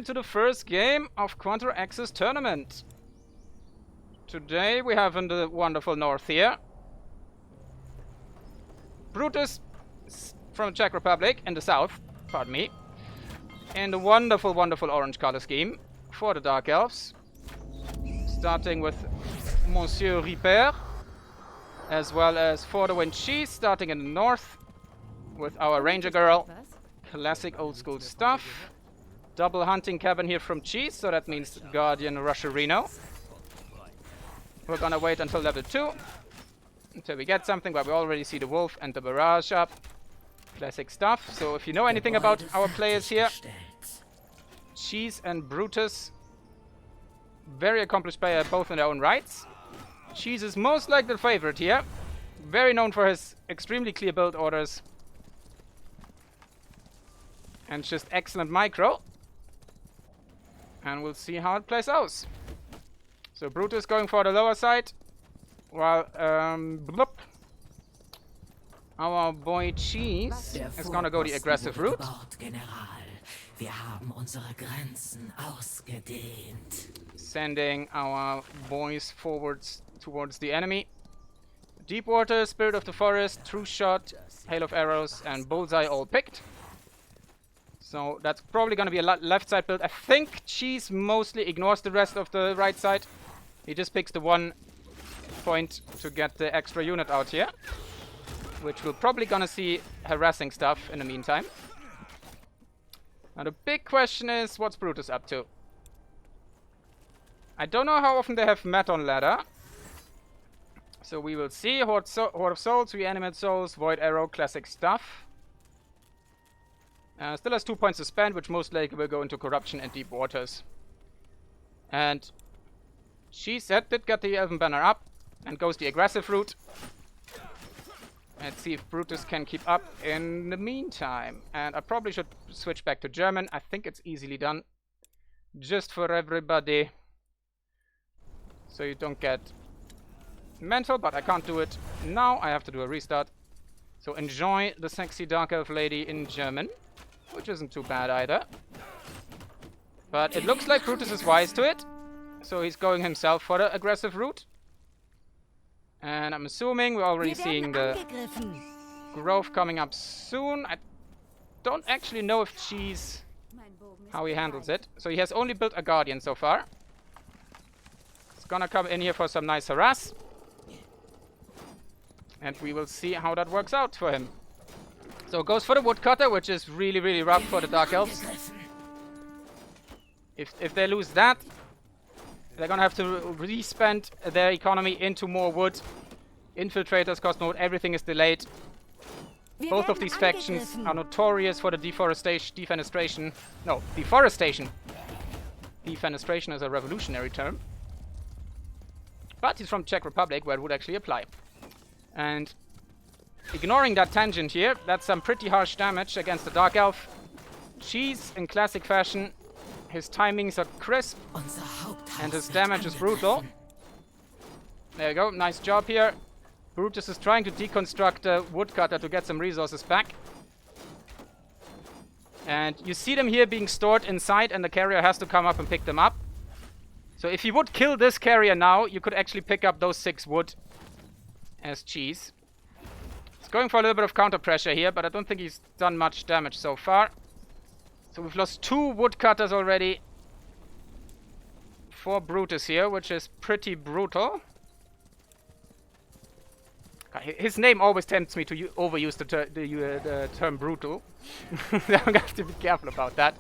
into the first game of QuadroX's tournament. Today we have in the wonderful north here Brutus from Czech Republic in the south, pardon me, in the wonderful, wonderful orange color scheme for the Dark Elves. Starting with Monsieur Ripper, as well as FTWCheese starting in the north with our Ranger Girl. Classic old school stuff. Double hunting cabin here from Cheese, so that means Guardian Rusherino. We're gonna wait until level 2 until we get something, but we already see the wolf and the barrage up. Classic stuff. So if you know anything about our players here, Cheese and Brutus, very accomplished player both in their own rights. Cheese is most likely the favorite here. Very known for his extremely clear build orders. And just excellent micro. And we'll see how it plays out. So Brutus going for the lower side. While our boy Cheese is gonna go the aggressive route. Sending our boys forwards towards the enemy. Deepwater, Spirit of the Forest, True Shot, Hail of Arrows, and Bullseye all picked. So that's probably going to be a left side build. I think Cheese mostly ignores the rest of the right side. He just picks the 1 point to get the extra unit out here, which we're probably going to see harassing stuff in the meantime. Now the big question is, what's Brutus up to? I don't know how often they have met on ladder. So we will see. Horde of Souls, Reanimate Souls, Void Arrow, classic stuff. Still has 2 points to spend, which most likely will go into Corruption and Deep Waters. And she said did get the Elven Banner up and goes the aggressive route. Let's see if Brutus can keep up in the meantime. And I probably should switch back to German. I think it's easily done. Just for everybody. So you don't get mental, but I can't do it now. I have to do a restart. So enjoy the sexy Dark Elf lady in German. Which isn't too bad either. But it looks like Brutus is wise to it. So he's going himself for the aggressive route. And I'm assuming we're already seeing the growth coming up soon. I don't actually know if Cheese how he handles it. So he has only built a Guardian so far. He's gonna come in here for some nice harass. And we will see how that works out for him. So goes for the Woodcutter, which is really, really rough for the Dark Elves. If they lose that, they're gonna have to re-spend their economy into more wood. Infiltrators cost more, everything is delayed. Both of these factions are notorious for the defenestration. No, deforestation. Defenestration is a revolutionary term. But he's from Czech Republic, where it would actually apply. And ignoring that tangent here, that's some pretty harsh damage against the Dark Elf. Cheese in classic fashion. His timings are crisp. And his damage is brutal. There you go, nice job here. Brutus is trying to deconstruct the Woodcutter to get some resources back. And you see them here being stored inside, and the carrier has to come up and pick them up. So if you would kill this carrier now, you could actually pick up those 6 wood as Cheese. He's going for a little bit of counter pressure here, but I don't think he's done much damage so far. So we've lost 2 woodcutters already for Brutus here, which is pretty brutal. His name always tempts me to overuse the term brutal. I'm gonna have to be careful about that.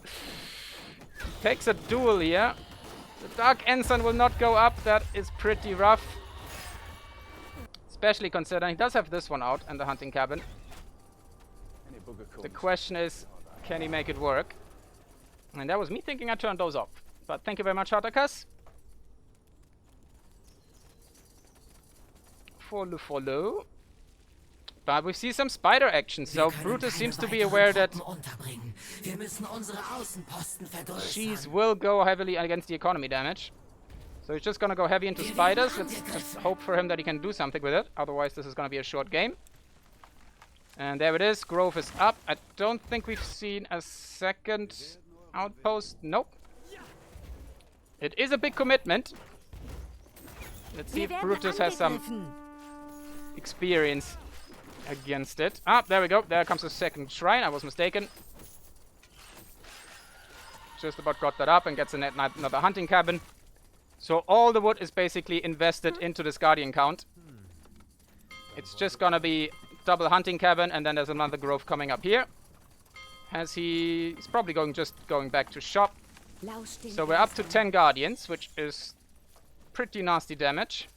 Takes a duel here. The Dark Ensign will not go up. That is pretty rough. Especially considering he does have this one out and the hunting cabin. The question is, can he make it work? And that was me thinking I turned those off. But thank you very much, Hartakas. Follow. But we see some spider action, so Brutus seems to be aware that Cheese will go heavily against the economy damage. So he's just gonna go heavy into spiders. Let's just hope for him that he can do something with it. Otherwise this is gonna be a short game. And there it is, growth is up. I don't think we've seen a second outpost. Nope. It is a big commitment. Let's see if Brutus has some experience against it. Ah, there we go. There comes the second shrine. I was mistaken. Just about got that up and gets another hunting cabin. So all the wood is basically invested into this guardian count. It's just gonna be double hunting cabin, and then there's another grove coming up here. He's probably going back to shop. So we're up to 10 guardians, which is pretty nasty damage.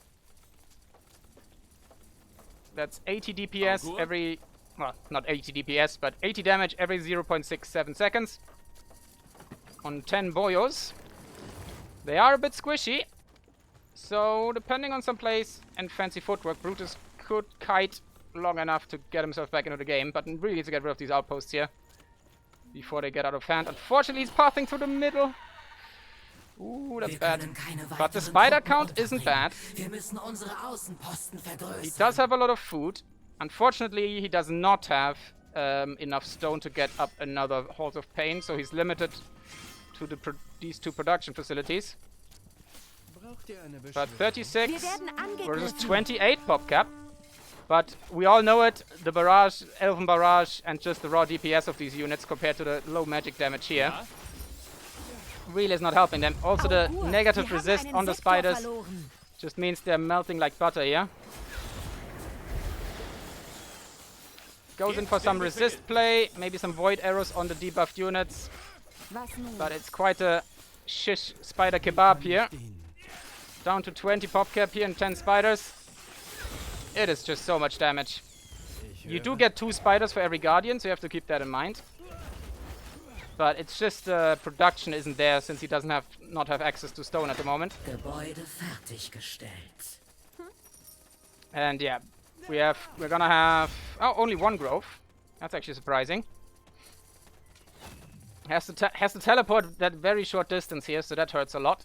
That's 80 DPS every... Well, not 80 DPS, but 80 damage every 0.67 seconds. On 10 boyos. They are a bit squishy. So, depending on some plays and fancy footwork, Brutus could kite long enough to get himself back into the game. But really needs to get rid of these outposts here before they get out of hand. Unfortunately, he's pathing through the middle. Ooh, that's bad. But the spider count isn't bad. He does have a lot of food. Unfortunately, he does not have enough stone to get up another Halls of Pain, so he's limited to these two production facilities. But 36 versus 28 pop cap. But we all know it, the barrage, Elven barrage, and just the raw DPS of these units compared to the low magic damage here. Really is not helping them. Also the negative resist on the spiders just means they're melting like butter here. Goes in for some resist play, maybe some void arrows on the debuffed units. But it's quite a shish spider kebab here. Down to 20 pop cap here and 10 spiders. It is just so much damage. You do get 2 spiders for every guardian, so you have to keep that in mind. But it's just production isn't there since he doesn't not have access to stone at the moment. And yeah, we're gonna have only 1 grove. That's actually surprising. Has to teleport that very short distance here, so that hurts a lot.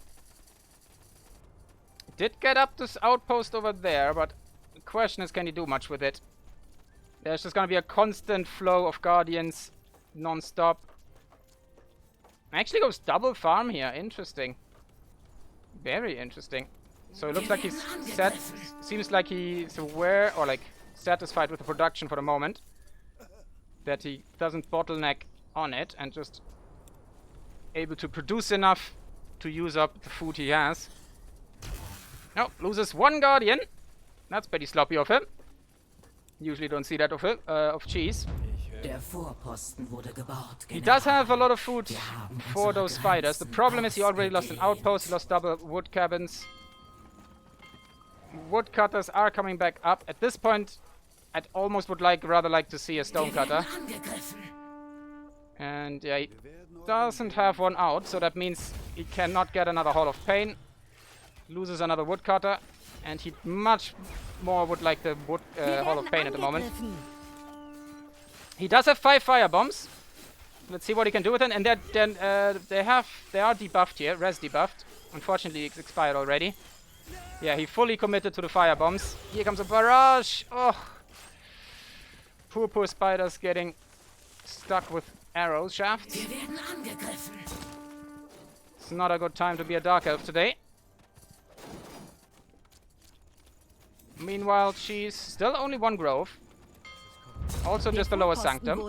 Did get up this outpost over there, but the question is, can he do much with it? There's just gonna be a constant flow of guardians non-stop. Actually goes double farm here. Interesting. Very interesting. So it looks like he's set. Seems like he's aware or like satisfied with the production for the moment. That he doesn't bottleneck on it and just able to produce enough to use up the food he has. No, loses 1 guardian. That's pretty sloppy of him. Usually don't see that of Cheese. He does have a lot of food for those spiders. The problem is he already lost an outpost, he lost double wood cabins. Woodcutters are coming back up. At this point, I'd almost rather like to see a stonecutter. And yeah, he doesn't have one out, so that means he cannot get another Hall of Pain. Loses another woodcutter, and he much more would like the Hall of Pain at the moment. He does have 5 fire bombs. Let's see what he can do with it. And they are debuffed here, res debuffed. Unfortunately, it's expired already. Yeah, he fully committed to the fire bombs. Here comes a barrage. Oh, poor spiders getting stuck with arrow shafts. It's not a good time to be a dark elf today. Meanwhile, she's still only 1 grove. Also just the lower sanctum.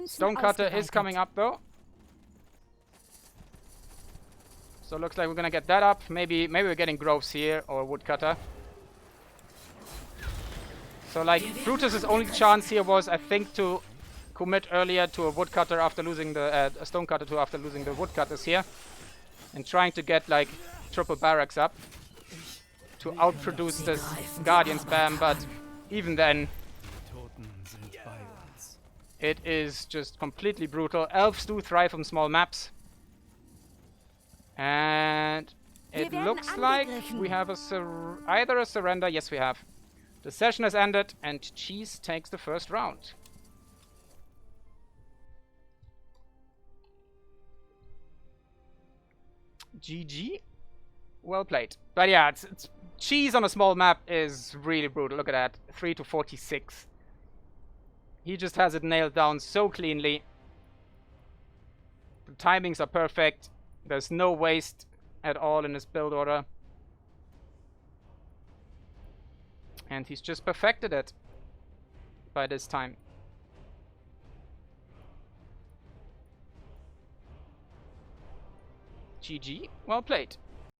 Stonecutter is coming up though. So looks like we're gonna get that up. Maybe we're getting groves here or woodcutter. So like Brutus's only chance here was, I think, to commit earlier to a woodcutter after losing the a stonecutter after losing the woodcutters here, and trying to get like triple barracks up to outproduce this guardian spam, but even then it is just completely brutal. Elves do thrive on small maps. And it looks like we have either a surrender. Yes, we have. The session has ended and Cheese takes the first round. GG. Well played. But yeah, Cheese on a small map is really brutal. Look at that. 3 to 46. He just has it nailed down so cleanly. The timings are perfect. There's no waste at all in his build order. And he's just perfected it by this time. GG. Well played.